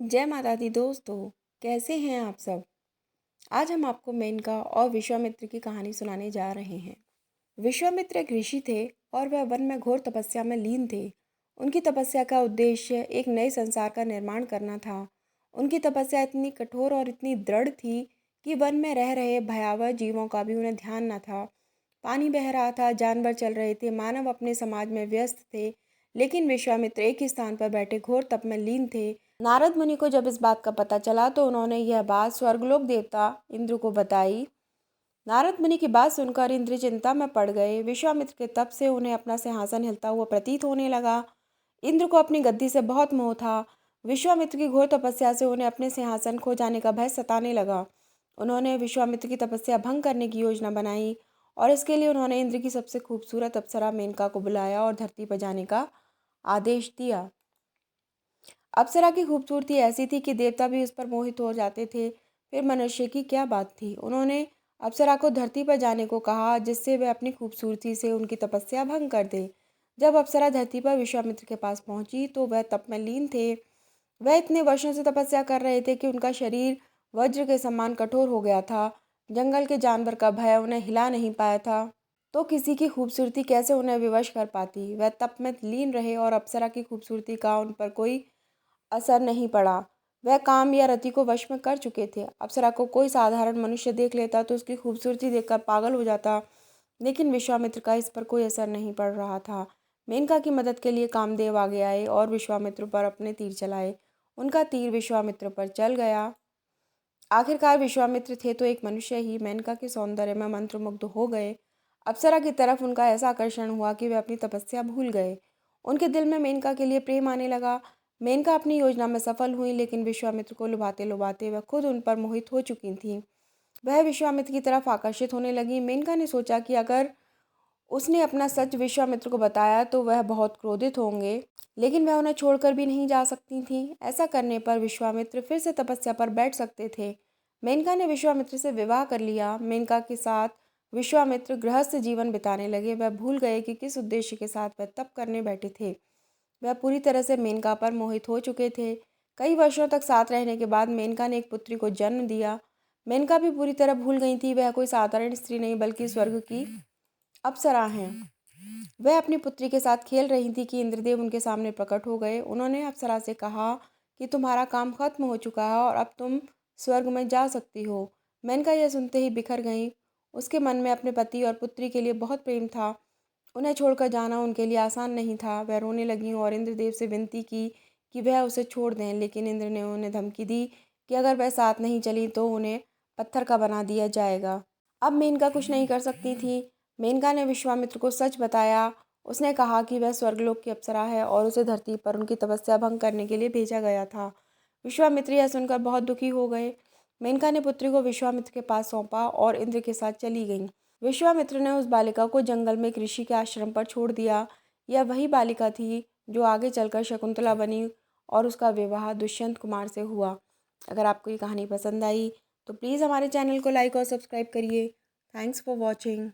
जय माता दी दोस्तों, कैसे हैं आप सब। आज हम आपको मेनका और विश्वामित्र की कहानी सुनाने जा रहे हैं। विश्वामित्र एक ऋषि थे और वह वन में घोर तपस्या में लीन थे। उनकी तपस्या का उद्देश्य एक नए संसार का निर्माण करना था। उनकी तपस्या इतनी कठोर और इतनी दृढ़ थी कि वन में रह रहे भयावह जीवों का भी उन्हें ध्यान न था। पानी बह रहा था, जानवर चल रहे थे, मानव अपने समाज में व्यस्त थे, लेकिन विश्वामित्र एक ही स्थान पर बैठे घोर तप में लीन थे। नारद मुनि को जब इस बात का पता चला तो उन्होंने यह बात स्वर्गलोक देवता इंद्र को बताई। नारद मुनि की बात सुनकर इंद्र चिंता में पड़ गए। विश्वामित्र के तप से उन्हें अपना सिंहासन हिलता हुआ प्रतीत होने लगा। इंद्र को अपनी गद्दी से बहुत मोह था। विश्वामित्र की घोर तपस्या से उन्हें अपने सिंहासन खो जाने का भय सताने लगा। उन्होंने विश्वामित्र की तपस्या भंग करने की योजना बनाई और इसके लिए उन्होंने इंद्र की सबसे खूबसूरत अप्सरा मेनका को बुलाया और धरती पर जाने का आदेश दिया। अप्सरा की खूबसूरती ऐसी थी कि देवता भी उस पर मोहित हो जाते थे। फिर मनुष्य की क्या बात थी। उन्होंने अप्सरा को धरती पर जाने को कहा, जिससे वह अपनी खूबसूरती से उनकी तपस्या भंग कर दे। जब अप्सरा धरती पर विश्वामित्र के पास पहुंची तो वह तप में लीन थे। वह इतने वर्षों से तपस्या कर रहे थे कि उनका शरीर वज्र के समान कठोर हो गया था। जंगल के जानवर का भय उन्हें हिला नहीं पाया था, तो किसी की खूबसूरती कैसे उन्हें विवश कर पाती। वह तप में लीन रहे और अप्सरा की खूबसूरती का उन पर कोई असर नहीं पड़ा। वह काम या रति को वश में कर चुके थे। अप्सरा को कोई साधारण मनुष्य देख लेता तो उसकी खूबसूरती देखकर पागल हो जाता, लेकिन विश्वामित्र का इस पर कोई असर नहीं पड़ रहा था। मेनका की मदद के लिए कामदेव आगे आए और विश्वामित्र पर अपने तीर चलाए। उनका तीर विश्वामित्र पर चल गया। आखिरकार विश्वामित्र थे तो एक मनुष्य ही, मेनका के सौंदर्य में मंत्रमुग्ध हो गए। अप्सरा की तरफ उनका ऐसा आकर्षण हुआ कि वे अपनी तपस्या भूल गए। उनके दिल में मेनका के लिए प्रेम आने लगा। मेनका अपनी योजना में सफल हुई, लेकिन विश्वामित्र को लुभाते लुभाते वह खुद उन पर मोहित हो चुकी थीं। वह विश्वामित्र की तरफ आकर्षित होने लगी। मेनका ने सोचा कि अगर उसने अपना सच विश्वामित्र को बताया तो वह बहुत क्रोधित होंगे, लेकिन वह उन्हें छोड़कर भी नहीं जा सकती थी। ऐसा करने पर विश्वामित्र फिर से तपस्या पर बैठ सकते थे। मेनका ने विश्वामित्र से विवाह कर लिया। मेनका के साथ विश्वामित्र गृहस्थ जीवन बिताने लगे। वह भूल गए कि किस उद्देश्य के साथ वह तप करने बैठे थे। वह पूरी तरह से मेनका पर मोहित हो चुके थे। कई वर्षों तक साथ रहने के बाद मेनका ने एक पुत्री को जन्म दिया। मेनका भी पूरी तरह भूल गई थी वह कोई साधारण स्त्री नहीं बल्कि स्वर्ग की अप्सरा हैं। वह अपनी पुत्री के साथ खेल रही थी कि इंद्रदेव उनके सामने प्रकट हो गए। उन्होंने अप्सरा से कहा कि तुम्हारा काम खत्म हो चुका है और अब तुम स्वर्ग में जा सकती हो। मेनका यह सुनते ही बिखर गई। उसके मन में अपने पति और पुत्री के लिए बहुत प्रेम था। उन्हें छोड़कर जाना उनके लिए आसान नहीं था। वह रोने लगी और इंद्रदेव से विनती की कि वह उसे छोड़ दें, लेकिन इंद्र ने उन्हें धमकी दी कि अगर वह साथ नहीं चली तो उन्हें पत्थर का बना दिया जाएगा। अब मेनका कुछ नहीं कर सकती थी। मेनका ने विश्वामित्र को सच बताया। उसने कहा कि वह स्वर्गलोक की अप्सरा है और उसे धरती पर उनकी तपस्या भंग करने के लिए भेजा गया था। विश्वामित्र यह सुनकर बहुत दुखी हो गए। मेनका ने पुत्री को विश्वामित्र के पास सौंपा और इंद्र के साथ चली गईं। विश्वामित्र ने उस बालिका को जंगल में एक ऋषि के आश्रम पर छोड़ दिया। यह वही बालिका थी जो आगे चलकर शकुंतला बनी और उसका विवाह दुष्यंत कुमार से हुआ। अगर आपको ये कहानी पसंद आई तो प्लीज़ हमारे चैनल को लाइक और सब्सक्राइब करिए। Thanks for watching.